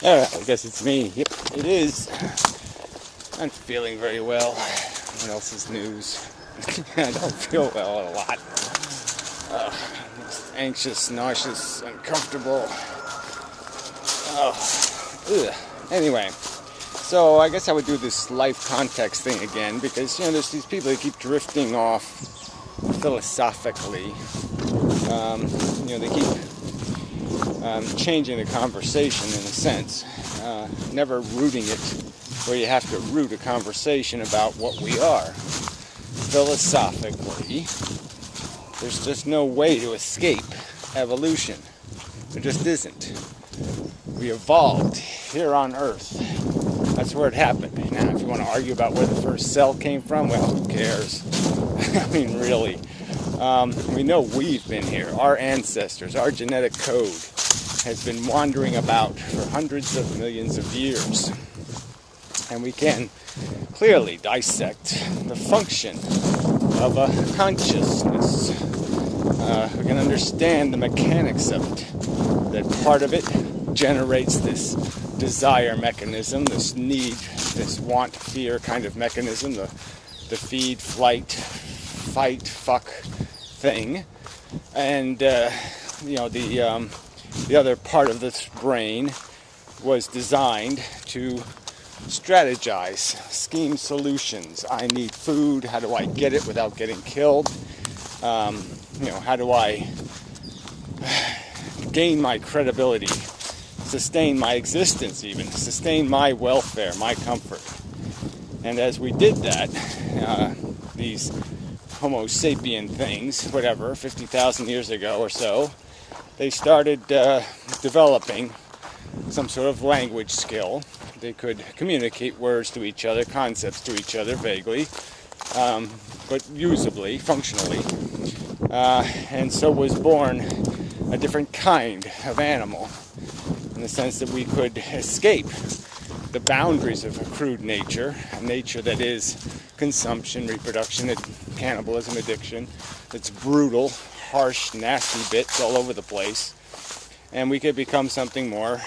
I guess it's me. Yep, it is. I'm feeling very well. What else is news? I don't feel well a lot. Anxious, nauseous, uncomfortable. Anyway, so I guess I would do this life context thing again because, there's these people that keep drifting off philosophically. They keep changing the conversation in a sense, never rooting it where you have to root a conversation about what we are. Philosophically, there's just no way to escape evolution. There just isn't. We evolved here on Earth. That's where it happened. Now, if you want to argue about where the first cell came from, well, who cares? I mean, really. We know we've been here. Our ancestors, our genetic code has been wandering about for hundreds of millions of years. And we can clearly dissect the function of a consciousness. We can understand the mechanics of it. That part of it generates this desire mechanism, this need, this want, fear kind of mechanism, the feed, flight, fight, fuck thing. And, the other part of this brain was designed to strategize, scheme solutions. I need food. How do I get it without getting killed? How do I gain my credibility, sustain my existence even, sustain my welfare, my comfort? And as we did that, these Homo sapien things, 50,000 years ago or so, they started developing some sort of language skill. They could communicate words to each other, concepts to each other vaguely, but usably, functionally. And so was born a different kind of animal, in the sense that we could escape the boundaries of a crude nature, a nature that is consumption, reproduction, cannibalism, addiction, that's brutal, harsh, nasty bits all over the place, and we could become something more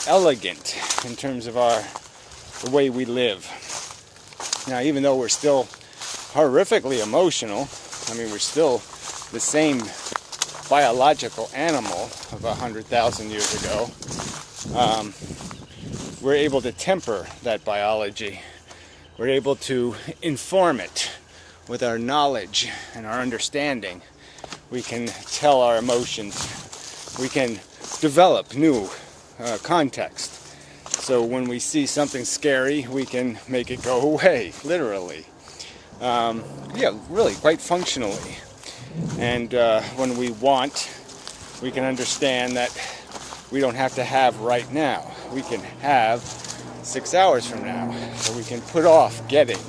elegant in terms of the way we live. Now, even though we're still horrifically emotional, we're still the same biological animal of 100,000 years ago, we're able to temper that biology. We're able to inform it with our knowledge and our understanding. We can tell our emotions. We can develop new context. So when we see something scary, we can make it go away, literally. Really, quite functionally. And when we want, we can understand that we don't have to have right now. We can have 6 hours from now. So we can put off getting.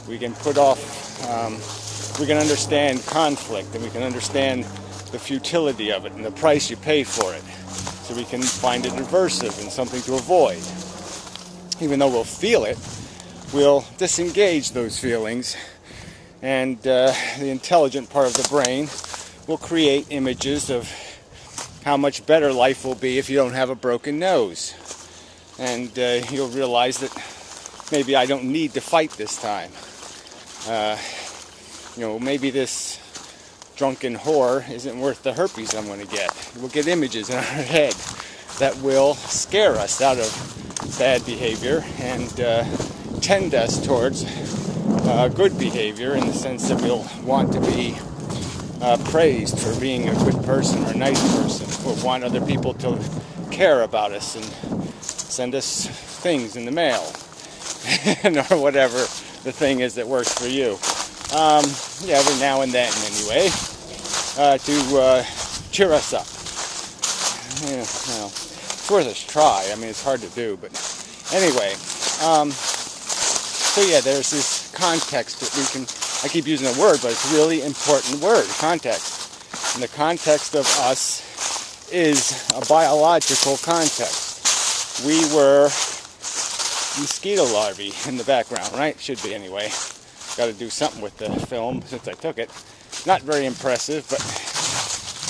We can put off, we can understand conflict, and we can understand the futility of it and the price you pay for it. So we can find it aversive and something to avoid. Even though we'll feel it, we'll disengage those feelings, and the intelligent part of the brain will create images of how much better life will be if you don't have a broken nose. And you'll realize that maybe I don't need to fight this time. Maybe this drunken whore isn't worth the herpes I'm going to get. We'll get images in our head that will scare us out of bad behavior and tend us towards good behavior, in the sense that we'll want to be praised for being a good person or a nice person. We'll want other people to care about us and send us things in the mail or whatever the thing is that works for you. Every now and then, anyway, to cheer us up. It's worth a try. It's hard to do, but anyway. There's this context that we can. I keep using a word, but it's a really important word, context. And the context of us is a biological context. We were mosquito larvae in the background, right? Should be anyway. Got to do something with the film since I took it. Not very impressive, but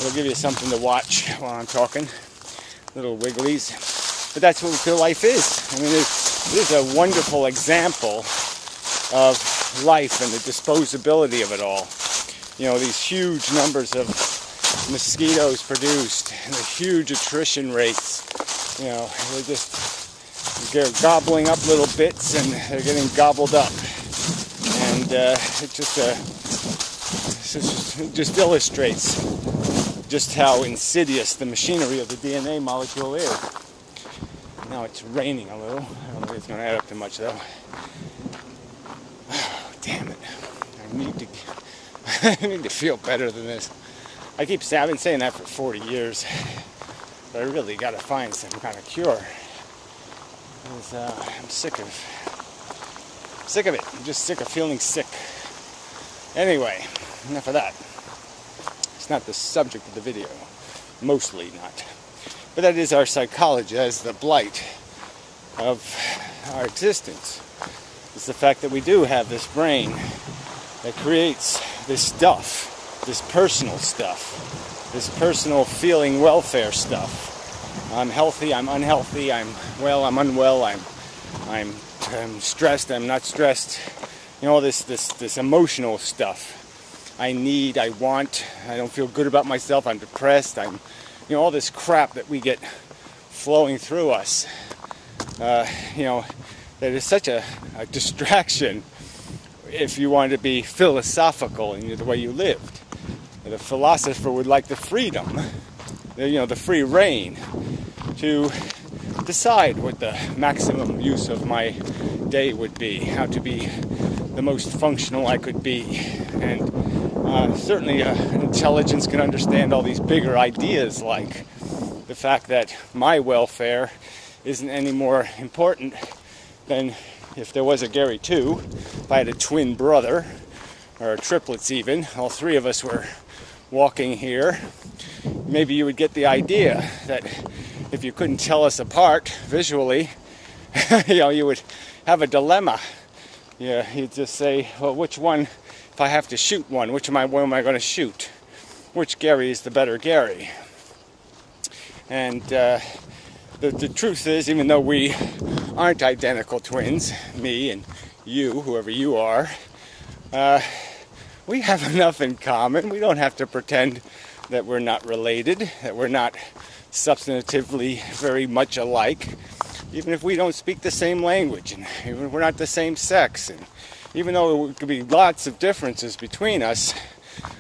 it'll give you something to watch while I'm talking. Little wigglies. But that's what life is. I mean, it is a wonderful example of life and the disposability of it all. You know, these huge numbers of mosquitoes produced, and the huge attrition rates. You know, they're gobbling up little bits, and they're getting gobbled up. And it just illustrates just how insidious the machinery of the DNA molecule is. Now it's raining a little. I don't think it's going to add up to much, though. Oh, damn it. I need to feel better than this. I've been saying that for 40 years. But I really got to find some kind of cure. Because I'm sick of it. I'm just sick of feeling sick. Anyway, enough of that. It's not the subject of the video. Mostly not. But that is our psychology. That is the blight of our existence. It's the fact that we do have this brain that creates this stuff, this personal stuff, this personal feeling welfare stuff. I'm healthy, I'm unhealthy, I'm well, I'm unwell, I'm stressed, I'm not stressed. You know, this emotional stuff. I need, I want, I don't feel good about myself, I'm depressed, you know, all this crap that we get flowing through us. You know, that is such a distraction if you want to be philosophical in the way you lived. The philosopher would like the freedom, the free reign to decide what the maximum use of my day would be, how to be the most functional I could be. And certainly intelligence can understand all these bigger ideas, like the fact that my welfare isn't any more important than if there was a Gary too, if I had a twin brother, or triplets even, all three of us were walking here, maybe you would get the idea that if you couldn't tell us apart visually, you would have a dilemma. Yeah, you'd just say, well, which one, if I have to shoot one, one am I going to shoot? Which Gary is the better Gary? And the truth is, even though we aren't identical twins, me and you, whoever you are, we have enough in common. We don't have to pretend that we're not related, that we're not substantively very much alike, even if we don't speak the same language, and even if we're not the same sex. And even though there could be lots of differences between us,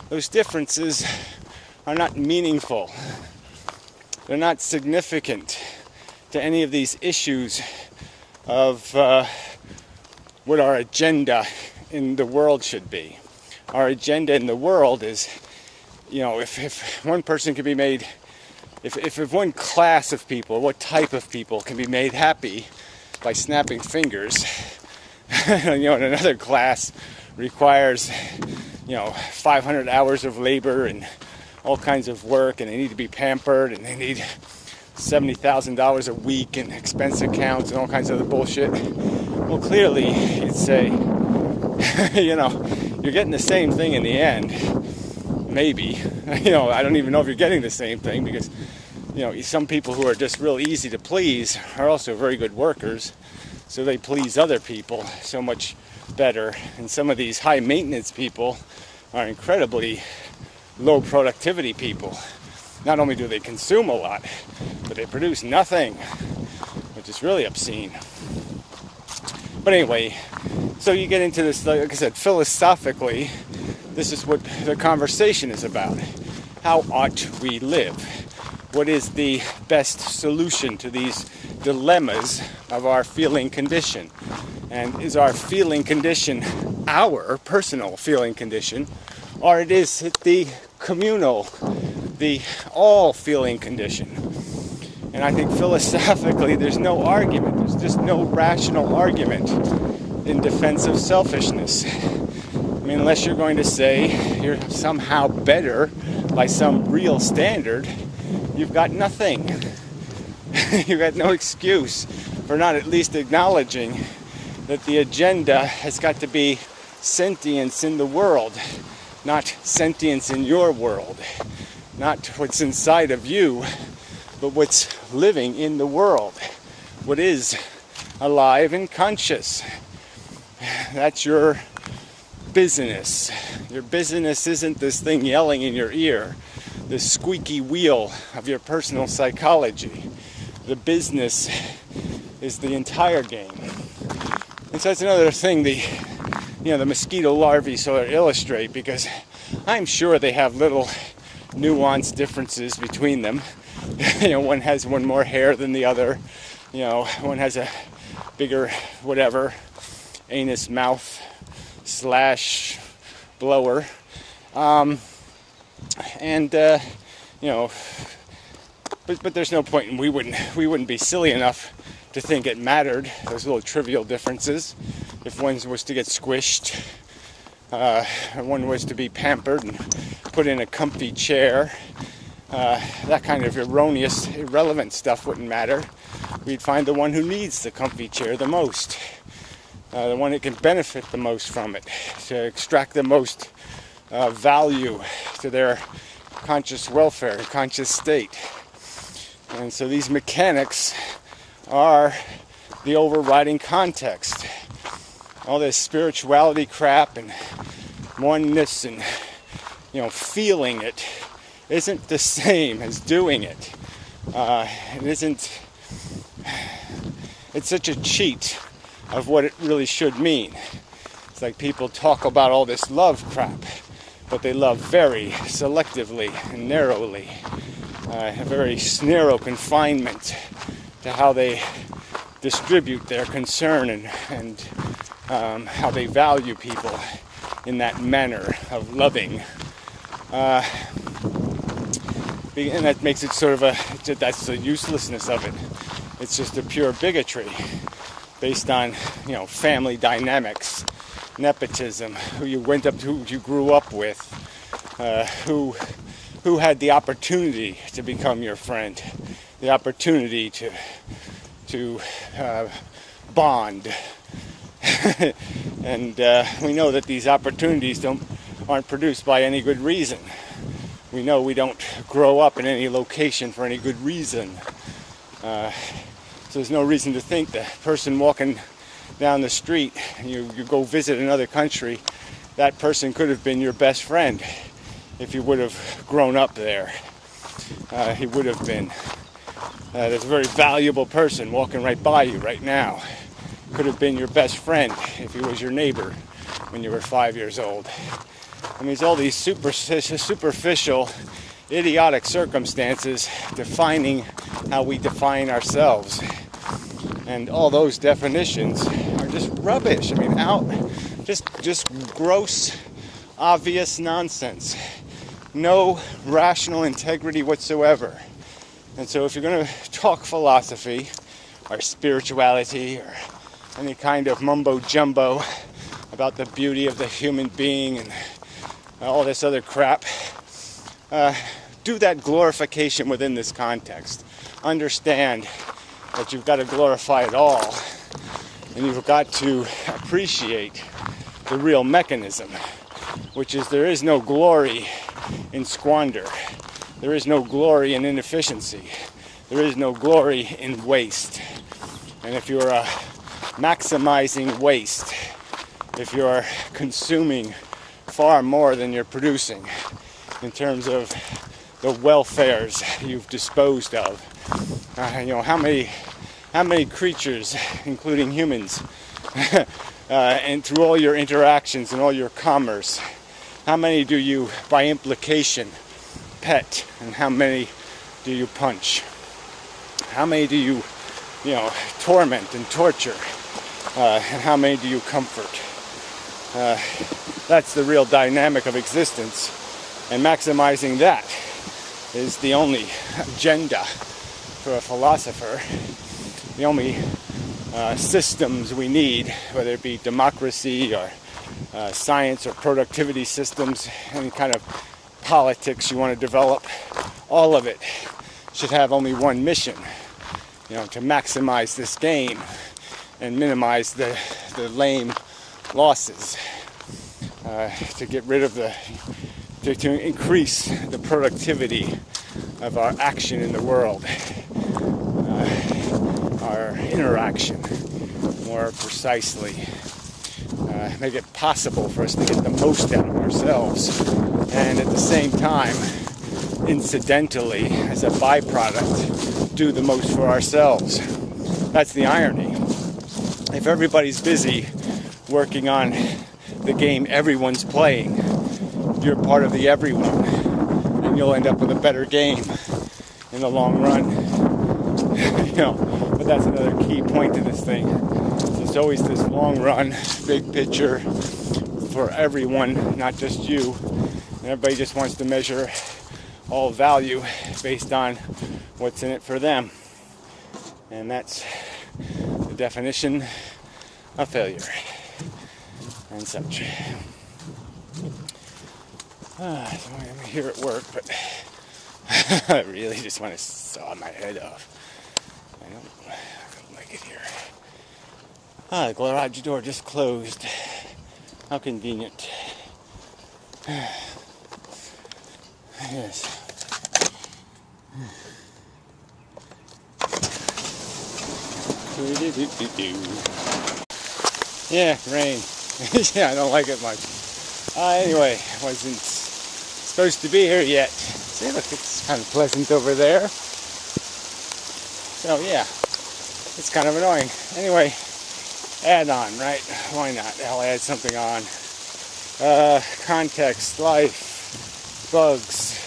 those differences are not meaningful. They're not significant to any of these issues of what our agenda in the world should be. Our agenda in the world is, if one person can be made, if one class of people, what type of people can be made happy by snapping fingers, and another class requires, 500 hours of labor and all kinds of work, and they need to be pampered, and they need $70,000 a week in expense accounts and all kinds of other bullshit. Well, clearly, you'd say, you're getting the same thing in the end. Maybe. I don't even know if you're getting the same thing, because, some people who are just real easy to please are also very good workers, so they please other people so much better. And some of these high maintenance people are incredibly low productivity people. Not only do they consume a lot, but they produce nothing, which is really obscene. But anyway, so you get into this, like I said, philosophically, this is what the conversation is about. How ought we live? What is the best solution to these dilemmas of our feeling condition? And is our feeling condition our personal feeling condition, or is it the communal, the all feeling condition? And I think philosophically there's no argument, there's just no rational argument in defense of selfishness. I mean, unless you're going to say you're somehow better by some real standard, you've got nothing. You've got no excuse for not at least acknowledging that the agenda has got to be sentience in the world, not sentience in your world. Not what's inside of you, but what's living in the world. what is alive and conscious. That's your business. Your business isn't this thing yelling in your ear, this squeaky wheel of your personal psychology. The business is the entire game. And so that's another thing the mosquito larvae sort of illustrate, because I'm sure they have little nuanced differences between them. One has one more hair than the other. One has a bigger whatever anus mouth / blower. But there's no point, and we wouldn't be silly enough to think it mattered, those little trivial differences. If one was to get squished, and one was to be pampered and put in a comfy chair, that kind of erroneous, irrelevant stuff wouldn't matter. We'd find the one who needs the comfy chair the most, the one that can benefit the most from it, to extract the most value to their conscious welfare and conscious state. And so these mechanics are the overriding context. All this spirituality crap and oneness and feeling it isn't the same as doing it. It isn't. It's such a cheat of what it really should mean. It's like people talk about all this love crap, but they love very selectively and narrowly. A very narrow confinement to how they distribute their concern and how they value people in that manner of loving. And that makes it sort of that's the uselessness of it. It's just a pure bigotry based on, family dynamics, nepotism, who you went up to, who you grew up with, who had the opportunity to become your friend, the opportunity to bond. And we know that these opportunities aren't produced by any good reason. We know we don't grow up in any location for any good reason. So there's no reason to think the person walking down the street and you go visit another country, that person could have been your best friend if you would have grown up there. He would have been. There's a very valuable person walking right by you right now. Could have been your best friend if he was your neighbor when you were 5 years old. I mean, it's all these superficial, idiotic circumstances defining how we define ourselves. And all those definitions are just rubbish. I mean, just gross, obvious nonsense. No rational integrity whatsoever. And so if you're going to talk philosophy or spirituality or any kind of mumbo-jumbo about the beauty of the human being and all this other crap, do that glorification within this context. Understand that you've got to glorify it all, and you've got to appreciate the real mechanism, which is there is no glory in squander. There is no glory in inefficiency. There is no glory in waste. And if you're maximizing waste, if you're consuming far more than you're producing in terms of the welfares you've disposed of, how many creatures, including humans, and through all your interactions and all your commerce, how many do you, by implication, pet, and how many do you punch? How many do you, torment and torture? And how many do you comfort? That's the real dynamic of existence, and maximizing that is the only agenda for a philosopher. The only systems we need, whether it be democracy or science or productivity systems, any kind of politics you want to develop, all of it should have only one mission, to maximize this game and minimize the lame losses, to get rid of to increase the productivity of our action in the world, our our interaction more precisely, make it possible for us to get the most out of ourselves, and at the same time, incidentally, as a byproduct, do the most for ourselves. That's the irony. If everybody's busy working on the game everyone's playing, you're part of the everyone, and you'll end up with a better game in the long run. But that's another key point to this thing. There's always this long run, big picture for everyone, not just you. And everybody just wants to measure all value based on what's in it for them. And that's the definition of failure and such. I'm here at work, but I really just want to saw my head off. I don't like it here. The garage door just closed. How convenient. Yes. Yeah, rain. Yeah, I don't like it much. Anyway, I wasn't supposed to be here yet. See, look, it's kind of pleasant over there. So, yeah, it's kind of annoying. Anyway, add on, right? Why not? I'll add something on. Context, life, bugs,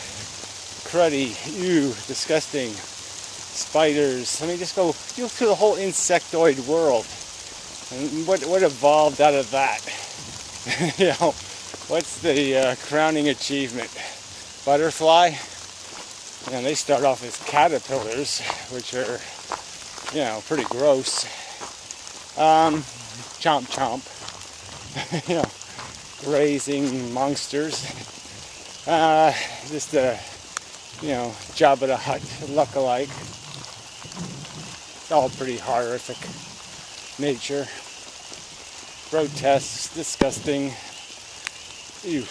cruddy, ew, disgusting, spiders. Let me just go through the whole insectoid world. And what evolved out of that? What's the crowning achievement? Butterfly? They start off as caterpillars, which are, pretty gross. Chomp chomp. Grazing monsters. Just a, Jabba the Hutt look-alike. It's all pretty horrific nature. Grotesque, disgusting. Ew.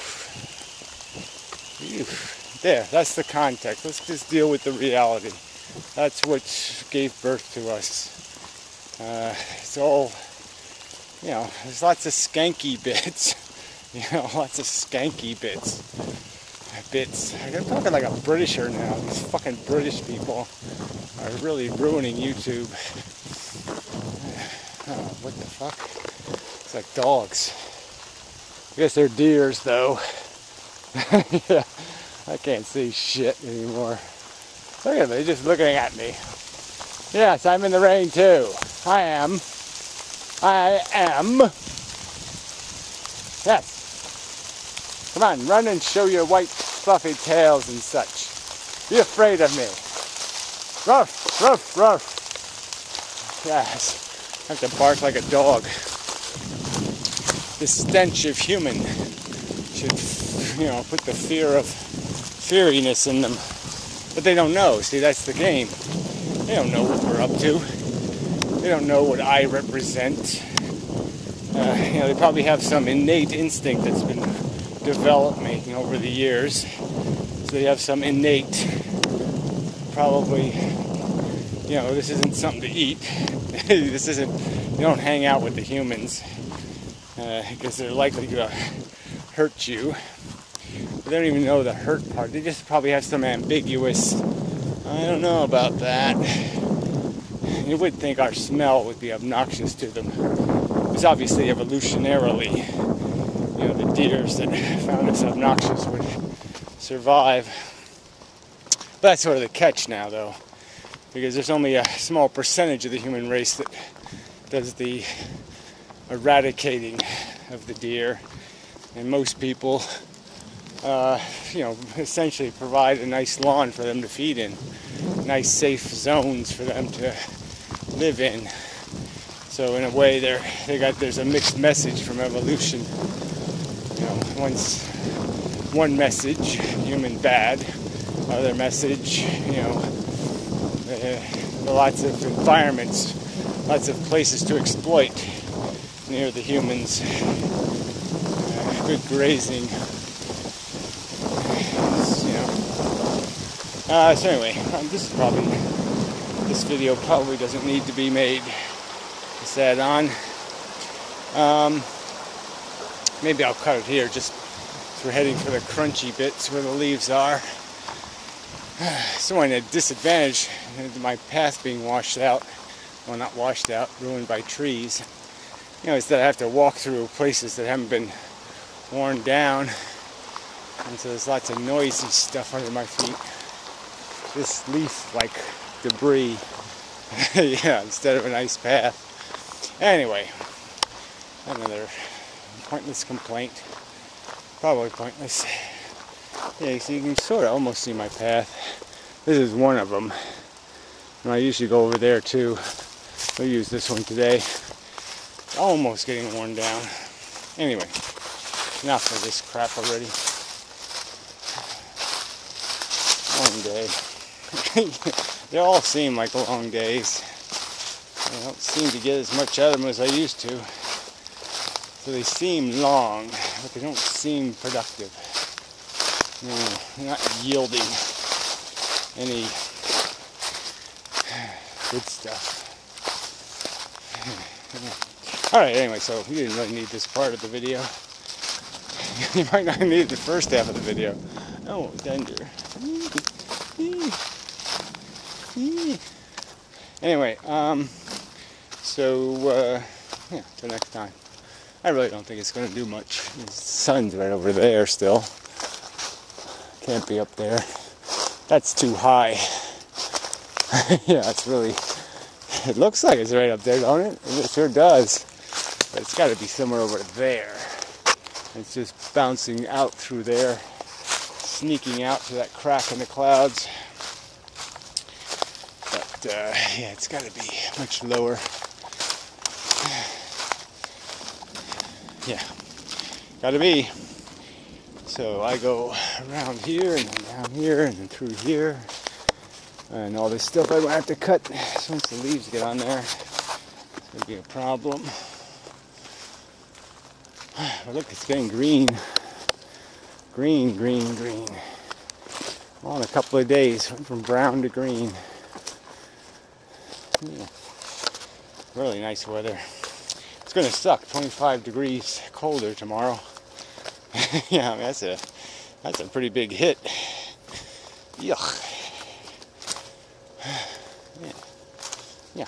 There, that's the context. Let's just deal with the reality. That's what gave birth to us. It's all, there's lots of skanky bits. Lots of skanky bits. I'm talking like a Britisher now. These fucking British people are really ruining YouTube. Oh, what the fuck? It's like dogs. I guess they're deers, though. Yeah, I can't see shit anymore. Look at them, they're just looking at me. Yes, I'm in the rain, too. I am. Yes. Come on, run and show your white, fluffy tails and such. Be afraid of me. Ruff, ruff, ruff. Yes. I have to bark like a dog. The stench of human should, put the fear of feariness in them. But they don't know. See, that's the game. They don't know what we're up to. They don't know what I represent. They probably have some innate instinct that's been developing over the years. So they have some innate, probably, this isn't something to eat. This isn't, you don't hang out with the humans because they're likely to hurt you. But they don't even know the hurt part. They just probably have some ambiguous, I don't know about that. You would think our smell would be obnoxious to them. Because obviously evolutionarily, the deers that found us obnoxious would survive. But that's sort of the catch now, though. Because there's only a small percentage of the human race that does the eradicating of the deer. And most people, essentially provide a nice lawn for them to feed in. Nice, safe zones for them to live in. So in a way, there's a mixed message from evolution. One message, human bad. Other message, lots of environments, lots of places to exploit near the humans. Good grazing. So anyway, this is probably this video probably doesn't need to be made. Is that on? Maybe I'll cut it here, just as we're heading for the crunchy bits where the leaves are. So, a disadvantage, my path being washed out, well, not washed out, ruined by trees, is that I have to walk through places that haven't been worn down, and so there's lots of noisy stuff under my feet. This leaf-like debris, yeah, instead of a nice path. Anyway, another pointless complaint. Probably pointless. Yeah, so you can sort of almost see my path. This is one of them. And I usually go over there too. We'll use this one today. It's almost getting worn down. Anyway, enough of this crap already. Long day. They all seem like long days. I don't seem to get as much out of them as I used to. So they seem long, but they don't seem productive. They're not yielding any good stuff. Alright, anyway, so you didn't really need this part of the video. You might not need the first half of the video. Oh, danger. Anyway, yeah, till next time. I really don't think it's going to do much. The sun's right over there still. Can't be up there. That's too high. Yeah, it's really... It looks like it's right up there, don't it? It sure does. But it's got to be somewhere over there. It's just bouncing out through there, sneaking out to that crack in the clouds. But, yeah, it's got to be much lower. Yeah, gotta be. So I go around here and then down here and then through here. And all this stuff I might have to cut once the leaves get on there. It's gonna be a problem. But look, it's getting green. Green, green, green. All in a couple of days, went from brown to green. Yeah. Really nice weather. It's going to suck. 25 degrees colder tomorrow. Yeah, I mean, that's a pretty big hit. Yuck. Yeah.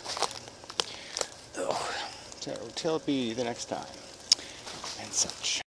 Oh. So till it be the next time and such.